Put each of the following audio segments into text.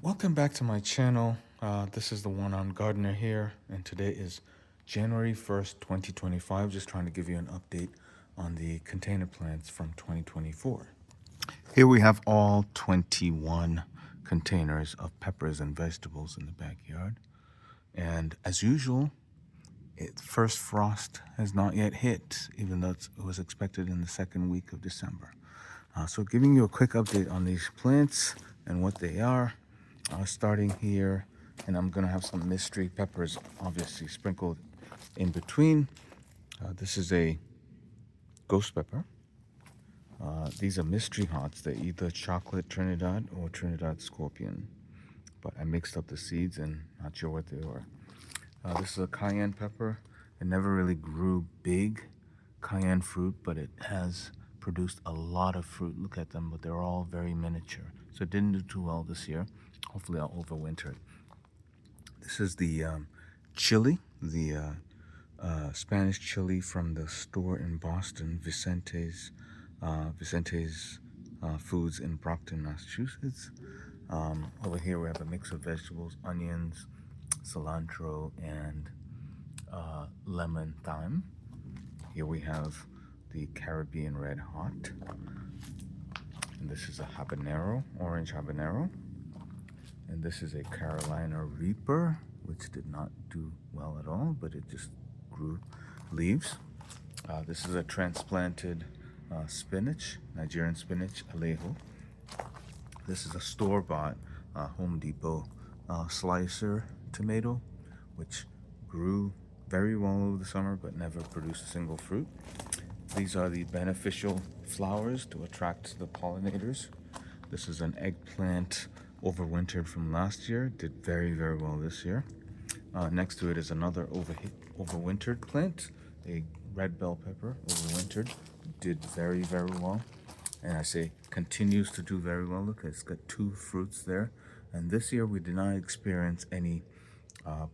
Welcome back to my channel. This is the one on Gardener here, and today is January 1st, 2025. Just trying to give you an update on the container plants from 2024. Here we have all 21 containers of peppers and vegetables in the backyard. And as usual, first frost has not yet hit, even though it was expected in the second week of December. So giving you a quick update on these plants and what they are. Starting here, and I'm gonna have some mystery peppers obviously sprinkled in between. This is a ghost pepper. These are mystery hots. They're either chocolate Trinidad or Trinidad scorpion, but I mixed up the seeds and not sure what they were. This is a cayenne pepper. It never really grew big cayenne fruit, but it has produced a lot of fruit. Look at them, but they're all very miniature, so it didn't do too well this year. Hopefully I'll overwinter it. This is the chili, the Spanish chili from the store in Boston, Vicente's Foods in Brockton, Massachusetts. Over here we have a mix of vegetables, onions, cilantro, and lemon thyme. Here we have the Caribbean Red Hot. And this is a habanero, orange habanero. And this is a Carolina Reaper, which did not do well at all, but it just grew leaves. This is a transplanted spinach, Nigerian spinach, Alejo. This is a store-bought Home Depot slicer tomato, which grew very well over the summer, but never produced a single fruit. These are the beneficial flowers to attract the pollinators. This is an eggplant overwintered from last year, did very well this year. Next to it is another overwintered plant, a red bell pepper, overwintered, did very well. And I say continues to do very well. Look, it's got 2 fruits there. And this year we did not experience any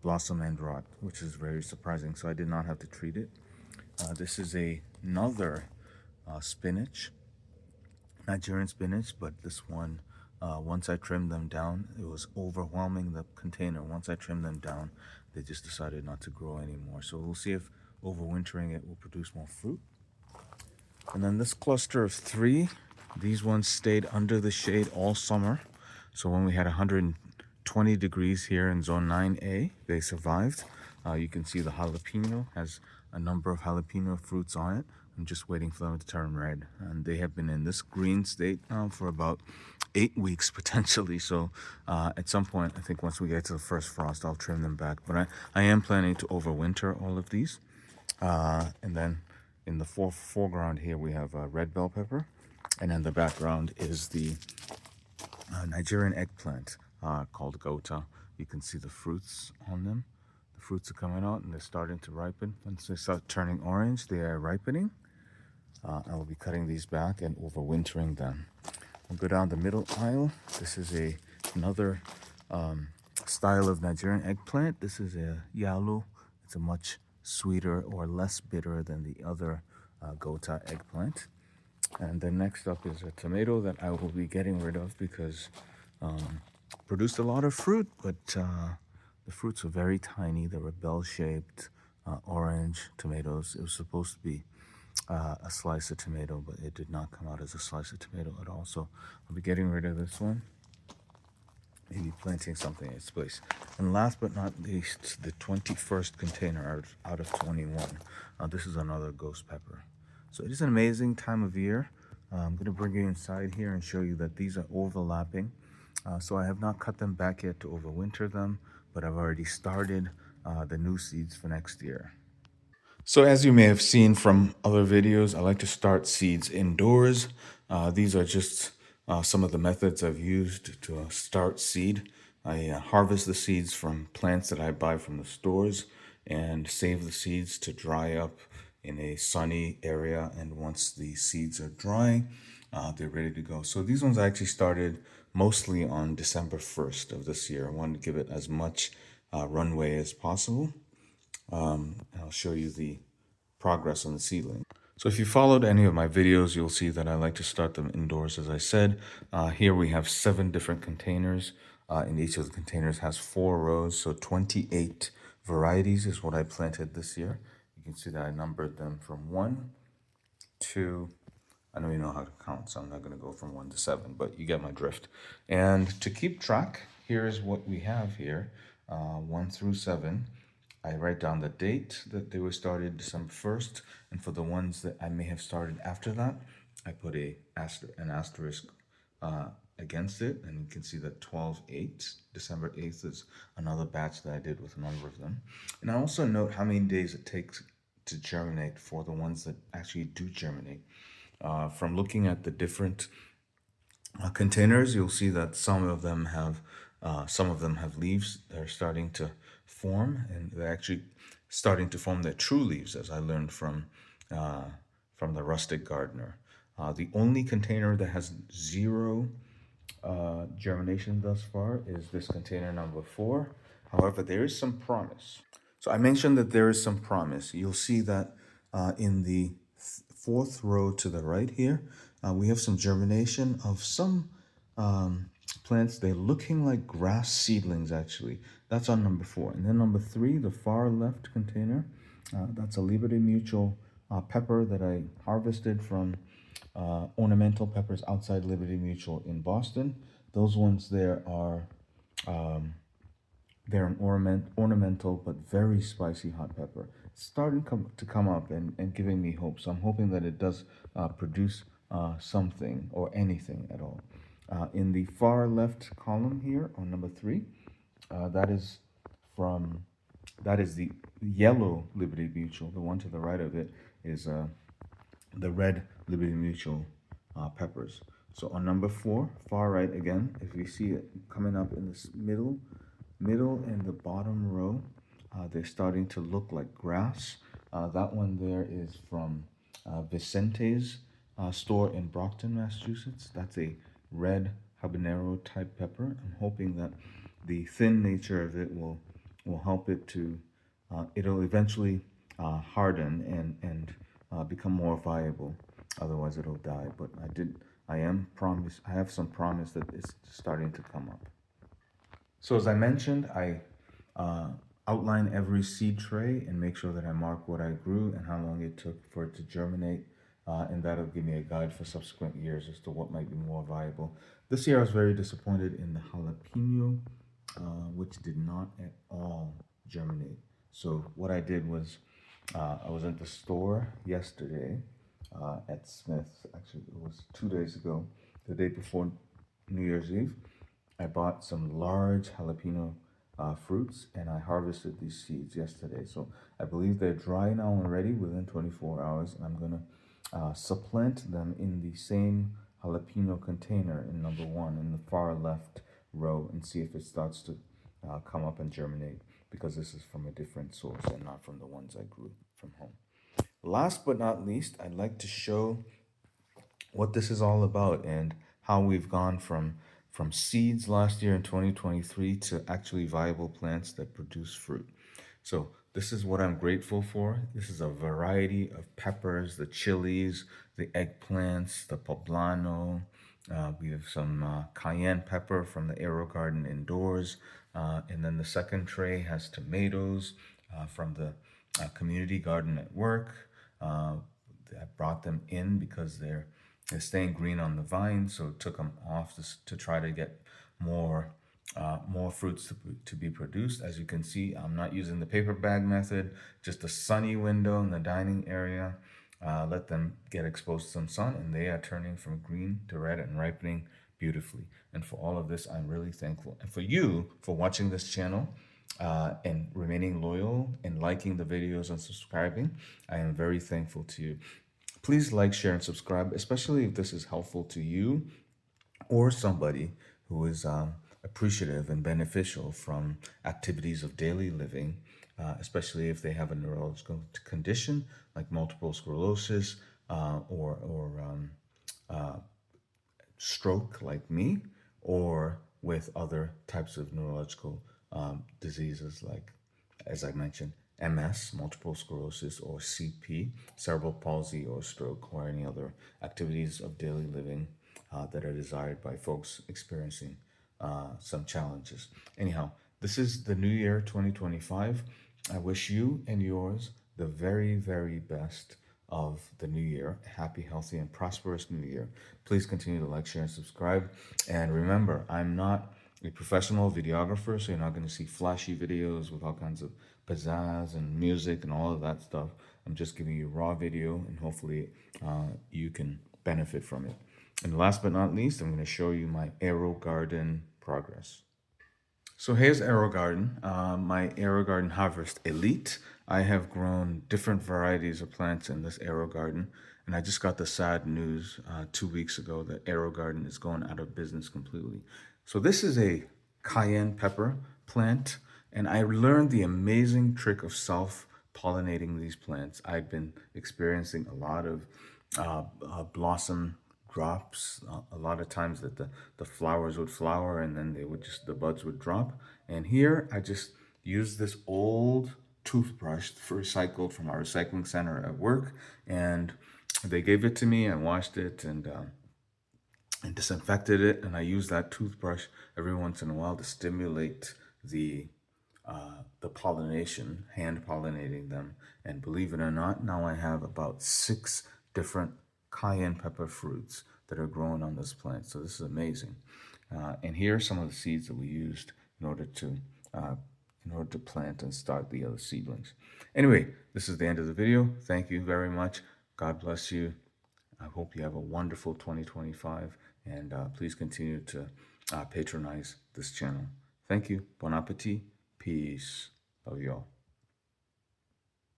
blossom end rot, which is very surprising, so I did not have to treat it. This is another spinach, Nigerian spinach, but this one, once I trimmed them down, it was overwhelming the container. Once I trimmed them down, they just decided not to grow anymore. So we'll see if overwintering it will produce more fruit. And then this cluster of 3, these ones stayed under the shade all summer. So when we had 120 degrees here in zone 9A, they survived. You can see the jalapeno has a number of jalapeno fruits on it. I'm just waiting for them to turn red, and they have been in this green state now for about 8 weeks potentially. So at some point, I think once we get to the first frost, I'll trim them back. But I am planning to overwinter all of these. And then in the foreground here, we have red bell pepper, and in the background is the Nigerian eggplant called gota. You can see the fruits on them. The fruits are coming out and they're starting to ripen. Once they start turning orange, they are ripening. I will be cutting these back and overwintering them. We'll go down the middle aisle. This is another style of Nigerian eggplant. This is a yalo. It's a much sweeter or less bitter than the other gota eggplant. And then next up is a tomato that I will be getting rid of because produced a lot of fruit, but the fruits are very tiny. They were bell-shaped, orange tomatoes. It was supposed to be a slice of tomato, but it did not come out as a slice of tomato at all. So I'll be getting rid of this one, maybe planting something in its place. And last but not least, the 21st container out of 21. This is another ghost pepper. So it is an amazing time of year. I'm going to bring you inside here and show you that these are overlapping. So I have not cut them back yet to overwinter them, but I've already started the new seeds for next year. So as you may have seen from other videos, I like to start seeds indoors. These are just some of the methods I've used to start seed. I harvest the seeds from plants that I buy from the stores and save the seeds to dry up in a sunny area. And once the seeds are dry, they're ready to go. So these ones I actually started mostly on December 1st of this year. I wanted to give it as much runway as possible. I'll show you the progress on the seedling. So if you followed any of my videos, you'll see that I like to start them indoors, as I said. Here we have 7 different containers. in each of the containers has 4 rows, so 28 varieties is what I planted this year. You can see that I numbered them from 1 to, I know you know how to count, so I'm not going to go from 1 to 7, but you get my drift. And to keep track, here's what we have here, 1 through 7. I write down the date that they were started, December 1st, and for the ones that I may have started after that, I put an asterisk against it, and you can see that 12/8, December 8th is another batch that I did with a number of them. And I also note how many days it takes to germinate for the ones that actually do germinate. From looking at the different containers, you'll see that some of them have leaves that are starting to form, and they're actually starting to form their true leaves, as I learned from the rustic gardener. The only container that has zero germination thus far is this container number 4. However, there is some promise. So I mentioned that there is some promise. You'll see that in the fourth row to the right here, we have some germination of some plants. They're looking like grass seedlings, actually. That's on number 4. And then number 3, the far left container, that's a Liberty Mutual pepper that I harvested from ornamental peppers outside Liberty Mutual in Boston. Those ones there are they're an ornamental but very spicy hot pepper. It's starting to come up and giving me hope. So I'm hoping that it does produce something or anything at all. In the far left column here on number 3, that is from that is the yellow Liberty Mutual. The one to the right of it is the red Liberty Mutual peppers. So on number 4, far right again, if you see it coming up in this middle and the bottom row, they're starting to look like grass. That one there is from Vicente's store in Brockton, Massachusetts. That's a red habanero type pepper. I'm hoping that the thin nature of it will help it to, it'll eventually harden and become more viable. Otherwise, it'll die. But I have some promise that it's starting to come up. So as I mentioned, I outline every seed tray and make sure that I mark what I grew and how long it took for it to germinate. And that'll give me a guide for subsequent years as to what might be more viable. This year I was very disappointed in the jalapeno, which did not at all germinate. So what I did was, I was at the store yesterday at Smith's. Actually, it was 2 days ago, the day before New Year's Eve. I bought some large jalapeno fruits, and I harvested these seeds yesterday. So I believe they're dry now and ready within 24 hours, and I'm going to supplant them in the same jalapeno container in number 1 in the far left row and see if it starts to come up and germinate, because this is from a different source and not from the ones I grew from home. Last but not least, I'd like to show what this is all about and how we've gone from seeds last year in 2023 to actually viable plants that produce fruit. So this is what I'm grateful for. This is a variety of peppers, the chilies, the eggplants, the poblano. We have some cayenne pepper from the Aero Garden indoors. And then the second tray has tomatoes from the community garden at work. I brought them in because they're staying green on the vine, so it took them off to try to get more fruits to be produced. As you can see, I'm not using the paper bag method, just a sunny window in the dining area. Let them get exposed to some sun, and they are turning from green to red and ripening beautifully. And for all of this, I'm really thankful. And for you, for watching this channel and remaining loyal and liking the videos and subscribing, I am very thankful to you. Please like, share, and subscribe, especially if this is helpful to you or somebody who is appreciative and beneficial from activities of daily living, especially if they have a neurological condition like multiple sclerosis or stroke like me, or with other types of neurological diseases like, as I mentioned, MS, multiple sclerosis, or CP, cerebral palsy, or stroke, or any other activities of daily living that are desired by folks experiencing some challenges. Anyhow, this is the new year 2025. I wish you and yours the very, very best of the new year. Happy, healthy, and prosperous new year. Please continue to like, share, and subscribe. And remember, I'm not a professional videographer, so you're not going to see flashy videos with all kinds of pizzazz and music and all of that stuff. I'm just giving you raw video, and hopefully you can benefit from it. And last but not least, I'm going to show you my Aero Garden progress. So here's Aero Garden, my Aero Garden Harvest Elite. I have grown different varieties of plants in this Aero Garden, and I just got the sad news 2 weeks ago that Aero Garden is going out of business completely. So this is a cayenne pepper plant, and I learned the amazing trick of self-pollinating these plants. I've been experiencing a lot of blossom drops. A lot of times that the flowers would flower and then the buds would drop. And here I just used this old toothbrush recycled from our recycling center at work, and they gave it to me. I washed it and disinfected it, and I use that toothbrush every once in a while to stimulate the pollination, hand pollinating them. And believe it or not, now I have about 6 different cayenne pepper fruits that are growing on this plant. So this is amazing. And here are some of the seeds that we used in order to plant and start the other seedlings. Anyway, this is the end of the video. Thank you very much. God bless you. I hope you have a wonderful 2025, and please continue to patronize this channel. Thank you. Bon appetit. Peace. Love you all.